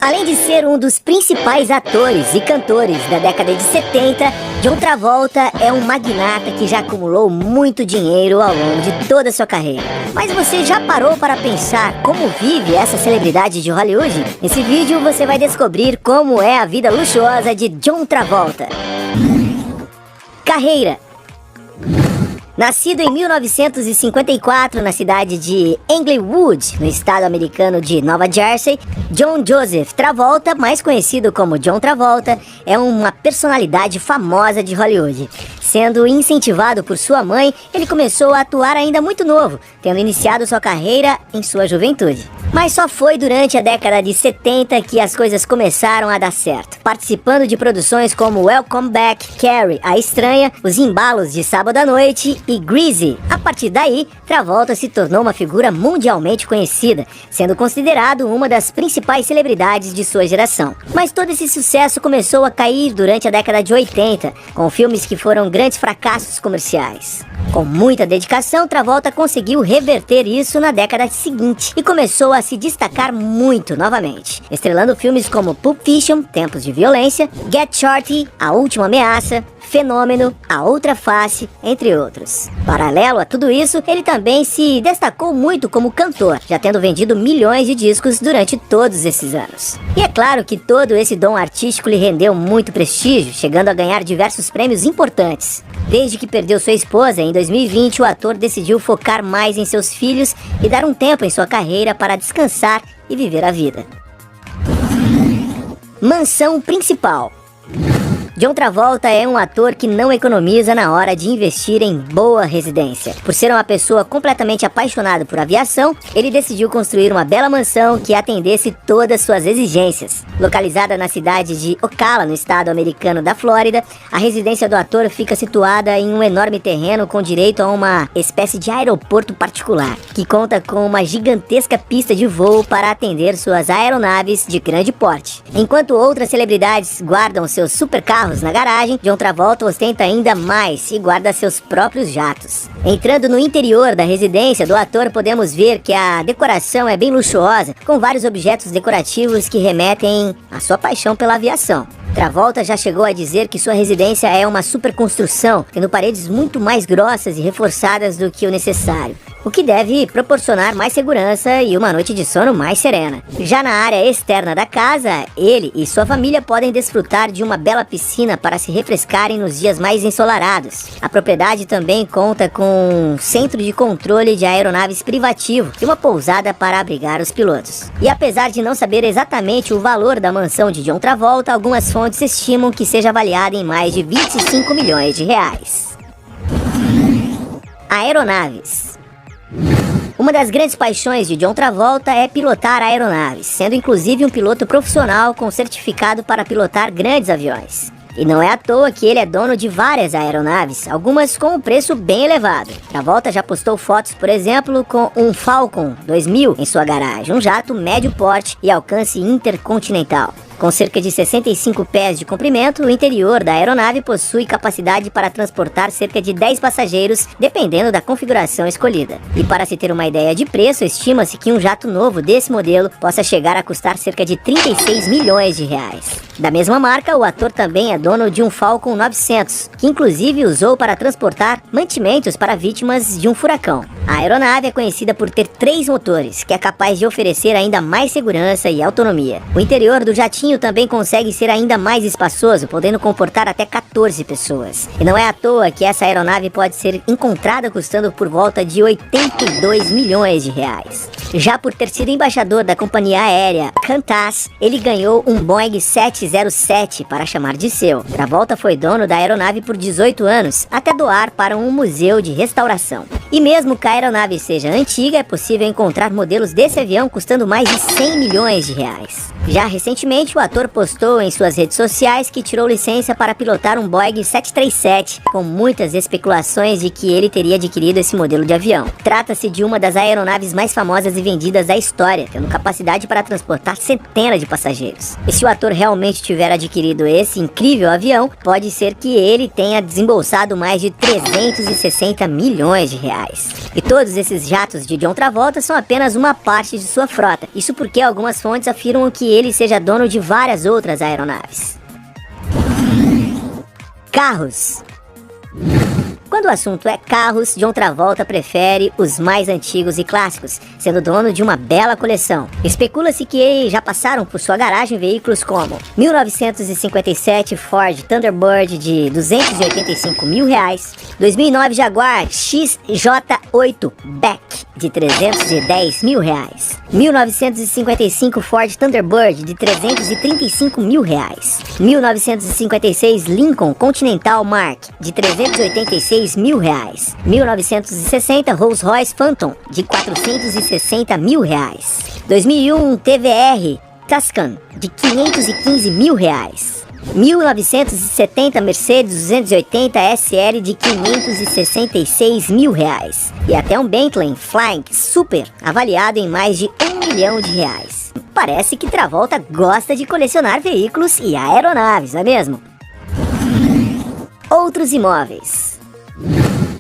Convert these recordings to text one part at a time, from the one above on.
Além de ser um dos principais atores e cantores da década de 70, John Travolta é um magnata que já acumulou muito dinheiro ao longo de toda a sua carreira. Mas você já parou para pensar como vive essa celebridade de Hollywood? Nesse vídeo você vai descobrir como é a vida luxuosa de John Travolta. Carreira. Nascido em 1954 na cidade de Englewood, no estado americano de Nova Jersey, John Joseph Travolta, mais conhecido como John Travolta, é uma personalidade famosa de Hollywood. Sendo incentivado por sua mãe, ele começou a atuar ainda muito novo, tendo iniciado sua carreira em sua juventude. Mas só foi durante a década de 70 que as coisas começaram a dar certo. Participando de produções como Welcome Back, Carrie, A Estranha, Os Embalos de Sábado à Noite e Greasy. A partir daí, Travolta se tornou uma figura mundialmente conhecida, sendo considerado uma das principais celebridades de sua geração. Mas todo esse sucesso começou a cair durante a década de 80, com filmes que foram grandes fracassos comerciais. Com muita dedicação, Travolta conseguiu reverter isso na década seguinte e começou a se destacar muito novamente, estrelando filmes como Pulp Fiction, Tempos de Violência, Get Shorty, A Última Ameaça, Fenômeno, A Outra Face, entre outros. Paralelo a tudo isso, ele também se destacou muito como cantor, já tendo vendido milhões de discos durante todos esses anos. E é claro que todo esse dom artístico lhe rendeu muito prestígio, chegando a ganhar diversos prêmios importantes. Desde que perdeu sua esposa em 2020, o ator decidiu focar mais em seus filhos e dar um tempo em sua carreira para descansar e viver a vida. Mansão principal. John Travolta é um ator que não economiza na hora de investir em boa residência. Por ser uma pessoa completamente apaixonada por aviação, ele decidiu construir uma bela mansão que atendesse todas suas exigências. Localizada na cidade de Ocala, no estado americano da Flórida, a residência do ator fica situada em um enorme terreno com direito a uma espécie de aeroporto particular, que conta com uma gigantesca pista de voo para atender suas aeronaves de grande porte. Enquanto outras celebridades guardam seus supercarros na garagem, John Travolta ostenta ainda mais e guarda seus próprios jatos. Entrando no interior da residência do ator, podemos ver que a decoração é bem luxuosa, com vários objetos decorativos que remetem à sua paixão pela aviação. Travolta já chegou a dizer que sua residência é uma superconstrução, tendo paredes muito mais grossas e reforçadas do que o necessário, o que deve proporcionar mais segurança e uma noite de sono mais serena. Já na área externa da casa, ele e sua família podem desfrutar de uma bela piscina para se refrescarem nos dias mais ensolarados. A propriedade também conta com um centro de controle de aeronaves privativo e uma pousada para abrigar os pilotos. E apesar de não saber exatamente o valor da mansão de John Travolta, algumas fontes estimam que seja avaliada em mais de 25 milhões de reais. Aeronaves. Uma das grandes paixões de John Travolta é pilotar aeronaves, sendo inclusive um piloto profissional com certificado para pilotar grandes aviões. E não é à toa que ele é dono de várias aeronaves, algumas com um preço bem elevado. Travolta já postou fotos, por exemplo, com um Falcon 2000 em sua garagem, um jato médio porte e alcance intercontinental. Com cerca de 65 pés de comprimento, o interior da aeronave possui capacidade para transportar cerca de 10 passageiros, dependendo da configuração escolhida. E para se ter uma ideia de preço, estima-se que um jato novo desse modelo possa chegar a custar cerca de 36 milhões de reais. Da mesma marca, o ator também é dono de um Falcon 900, que inclusive usou para transportar mantimentos para vítimas de um furacão. A aeronave é conhecida por ter 3 motores, que é capaz de oferecer ainda mais segurança e autonomia. O interior do jatinho também consegue ser ainda mais espaçoso, podendo comportar até 14 pessoas. E não é à toa que essa aeronave pode ser encontrada custando por volta de 82 milhões de reais. Já por ter sido embaixador da companhia aérea Qantas, ele ganhou um Boeing 707 para chamar de seu. Travolta foi dono da aeronave por 18 anos, até doar para um museu de restauração. E mesmo que a aeronave seja antiga, é possível encontrar modelos desse avião custando mais de 100 milhões de reais. Já recentemente, o ator postou em suas redes sociais que tirou licença para pilotar um Boeing 737, com muitas especulações de que ele teria adquirido esse modelo de avião. Trata-se de uma das aeronaves mais famosas e vendidas da história, tendo capacidade para transportar centenas de passageiros. E se o ator realmente tiver adquirido esse incrível avião, pode ser que ele tenha desembolsado mais de 360 milhões de reais. reais. E todos esses jatos de John Travolta são apenas uma parte de sua frota. Isso porque algumas fontes afirmam que ele seja dono de várias outras aeronaves. Carros. Quando o assunto é carros, John Travolta prefere os mais antigos e clássicos, sendo dono de uma bela coleção. Especula-se que já passaram por sua garagem veículos como 1957 Ford Thunderbird de 285 mil reais, 2009 Jaguar XJ8 Beck de 310 mil reais, 1955 Ford Thunderbird de 335 mil reais, 1956 Lincoln Continental Mark de 386 mil reais, 1960 Rolls Royce Phantom de 460 mil reais, 2001 TVR Tuscan de 515 mil reais, 1970 Mercedes 280 SL de 566 mil reais e até um Bentley Flying Super avaliado em mais de 1 milhão de reais. Parece que Travolta gosta de colecionar veículos e aeronaves, não é mesmo? Outros imóveis.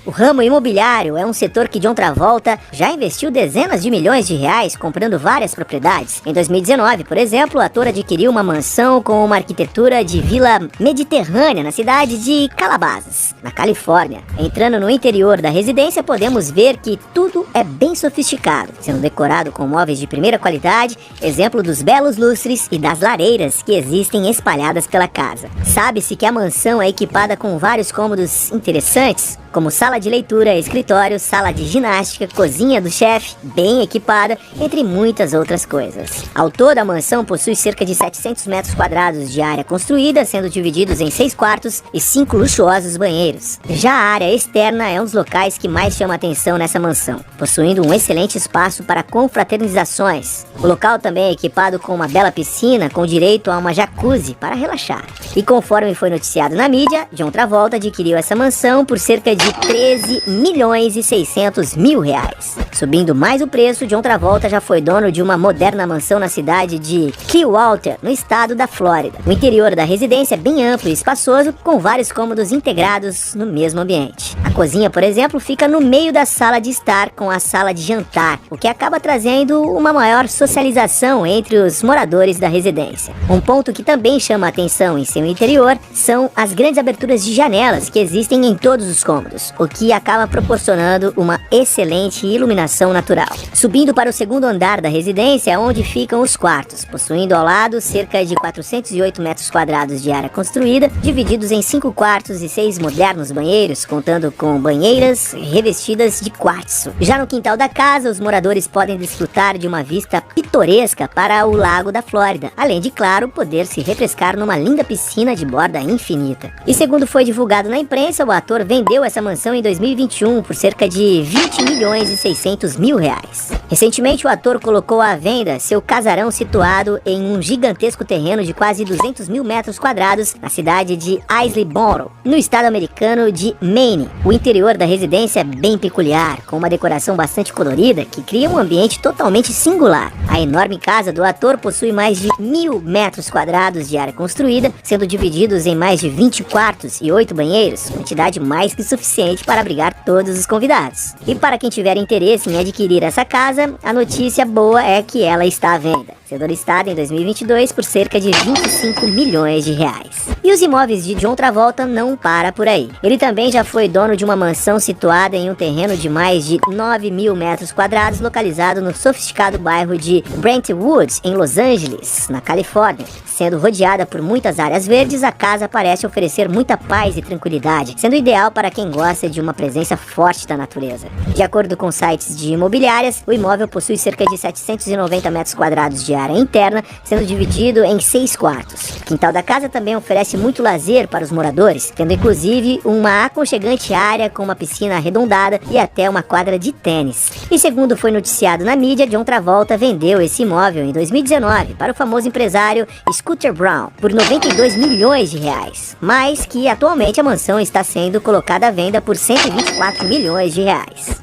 O ramo imobiliário é um setor que John Travolta já investiu dezenas de milhões de reais comprando várias propriedades. Em 2019, por exemplo, o ator adquiriu uma mansão com uma arquitetura de vila mediterrânea na cidade de Calabasas, na Califórnia. Entrando no interior da residência, podemos ver que tudo é bem sofisticado, sendo decorado com móveis de primeira qualidade, exemplo dos belos lustres e das lareiras que existem espalhadas pela casa. Sabe-se que a mansão é equipada com vários cômodos interessantes, como sala de leitura, escritório, sala de ginástica, cozinha do chefe, bem equipada, entre muitas outras coisas. Ao todo, a mansão possui cerca de 700 metros quadrados de área construída, sendo divididos em 6 quartos e 5 luxuosos banheiros. Já a área externa é um dos locais que mais chama atenção nessa mansão, possuindo um excelente espaço para confraternizações. O local também é equipado com uma bela piscina com direito a uma jacuzzi para relaxar. E conforme foi noticiado na mídia, John Travolta adquiriu essa mansão por cerca de 13 milhões e 600 mil reais. Subindo mais o preço, John Travolta já foi dono de uma moderna mansão na cidade de Clearwater, no estado da Flórida. O interior da residência é bem amplo e espaçoso, com vários cômodos integrados no mesmo ambiente. A cozinha, por exemplo, fica no meio da sala de estar com a sala de jantar, o que acaba trazendo uma maior socialização entre os moradores da residência. Um ponto que também chama a atenção em seu interior são as grandes aberturas de janelas que existem em todos os cômodos, o que acaba proporcionando uma excelente iluminação natural. Subindo para o segundo andar da residência, onde ficam os quartos, possuindo ao lado cerca de 408 metros quadrados de área construída, divididos em 5 quartos e 6 modernos banheiros, contando com banheiras revestidas de quartzo. Já no quintal da casa, os moradores podem desfrutar de uma vista pitoresca para o Lago da Flórida, além de, claro, poder se refrescar numa linda piscina de borda infinita. E segundo foi divulgado na imprensa, o ator vendeu essa mansão em 2021 por cerca de 20 milhões e 600 mil reais. Recentemente, o ator colocou à venda seu casarão situado em um gigantesco terreno de quase 200 mil metros quadrados na cidade de Islesboro, no estado americano de Maine. O interior da residência é bem peculiar, com uma decoração bastante colorida que cria um ambiente totalmente singular. A enorme casa do ator possui mais de 1.000 metros quadrados de área construída, sendo divididos em mais de 20 quartos e 8 banheiros, quantidade mais que suficiente para abrigar todos os convidados. E para quem tiver interesse em adquirir essa casa, a notícia boa é que ela está à venda, sendo listada em 2022 por cerca de 25 milhões de reais. E os imóveis de John Travolta não para por aí. Ele também já foi dono de uma mansão situada em um terreno de mais de 9.000 metros quadrados, localizado no sofisticado bairro de Brentwood, em Los Angeles, na Califórnia. Sendo rodeada por muitas áreas verdes, a casa parece oferecer muita paz e tranquilidade, sendo ideal para quem gosta de uma presença forte da natureza. De acordo com sites de imobiliárias, o imóvel possui cerca de 790 metros quadrados de área interna, sendo dividido em 6 quartos. O quintal da casa também oferece muito lazer para os moradores, tendo inclusive uma aconchegante área com uma piscina arredondada e até uma quadra de tênis. E segundo foi noticiado na mídia, John Travolta vendeu esse imóvel em 2019 para o famoso empresário Scooter Braun por 92 milhões de reais, mas que atualmente a mansão está sendo colocada à venda por 124 milhões de reais.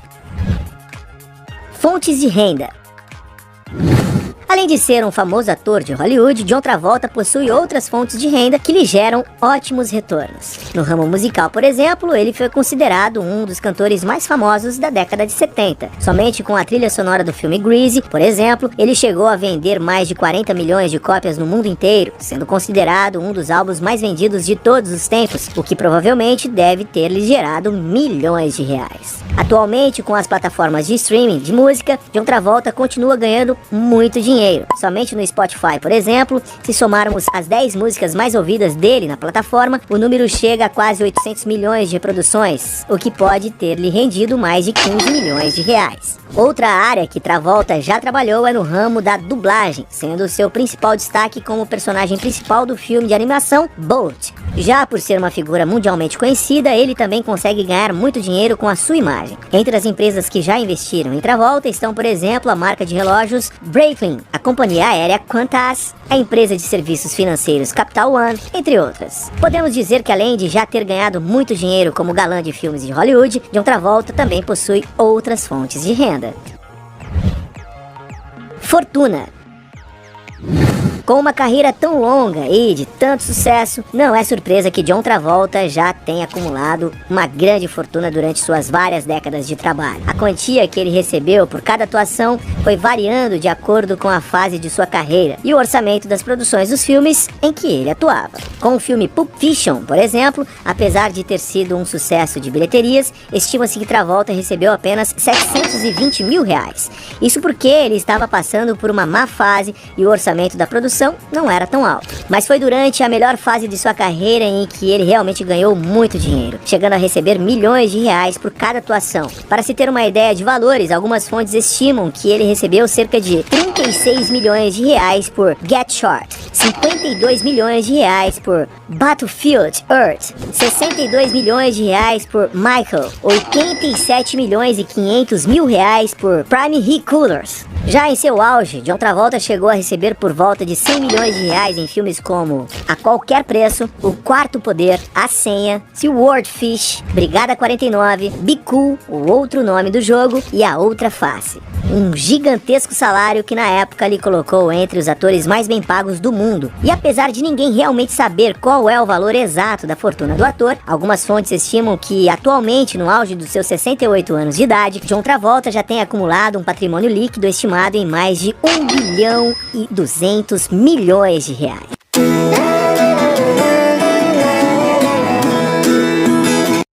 Fontes de renda. Além de ser um famoso ator de Hollywood, John Travolta possui outras fontes de renda que lhe geram ótimos retornos. No ramo musical, por exemplo, ele foi considerado um dos cantores mais famosos da década de 70. Somente com a trilha sonora do filme Grease, por exemplo, ele chegou a vender mais de 40 milhões de cópias no mundo inteiro, sendo considerado um dos álbuns mais vendidos de todos os tempos, o que provavelmente deve ter lhe gerado milhões de reais. Atualmente, com as plataformas de streaming de música, John Travolta continua ganhando muito dinheiro. Somente no Spotify, por exemplo, se somarmos as 10 músicas mais ouvidas dele na plataforma, o número chega a quase 800 milhões de reproduções, o que pode ter lhe rendido mais de 15 milhões de reais. Outra área que Travolta já trabalhou é no ramo da dublagem, sendo seu principal destaque como personagem principal do filme de animação Bolt. Já por ser uma figura mundialmente conhecida, ele também consegue ganhar muito dinheiro com a sua imagem. Entre as empresas que já investiram em Travolta estão, por exemplo, a marca de relógios Breitling, a companhia aérea Qantas, a empresa de serviços financeiros Capital One, entre outras. Podemos dizer que além de já ter ganhado muito dinheiro como galã de filmes de Hollywood, John Travolta também possui outras fontes de renda. Fortuna. Com uma carreira tão longa e de tanto sucesso, não é surpresa que John Travolta já tenha acumulado uma grande fortuna durante suas várias décadas de trabalho. A quantia que ele recebeu por cada atuação foi variando de acordo com a fase de sua carreira e o orçamento das produções dos filmes em que ele atuava. Com o filme Pulp Fiction, por exemplo, apesar de ter sido um sucesso de bilheterias, estima-se que Travolta recebeu apenas 720 mil reais. Isso porque ele estava passando por uma má fase e o orçamento da produção não era tão alto. Mas foi durante a melhor fase de sua carreira em que ele realmente ganhou muito dinheiro, chegando a receber milhões de reais por cada atuação. Para se ter uma ideia de valores, algumas fontes estimam que ele recebeu cerca de 36 milhões de reais por Get Short, 52 milhões de reais por Battlefield Earth, 62 milhões de reais por Michael, 87 milhões e 500 mil reais por Prime Heat Coolers. Já em seu auge, John Travolta chegou a receber por volta de 100 milhões de reais em filmes como A Qualquer Preço, O Quarto Poder, A Senha, Swordfish, Brigada 49, Be Cool, O Outro Nome do Jogo e A Outra Face. Um gigantesco salário que na época lhe colocou entre os atores mais bem pagos do mundo. E apesar de ninguém realmente saber qual é o valor exato da fortuna do ator, algumas fontes estimam que atualmente, no auge dos seus 68 anos de idade, John Travolta já tem acumulado um patrimônio líquido estimado em mais de 1 bilhão e 200 milhões de reais.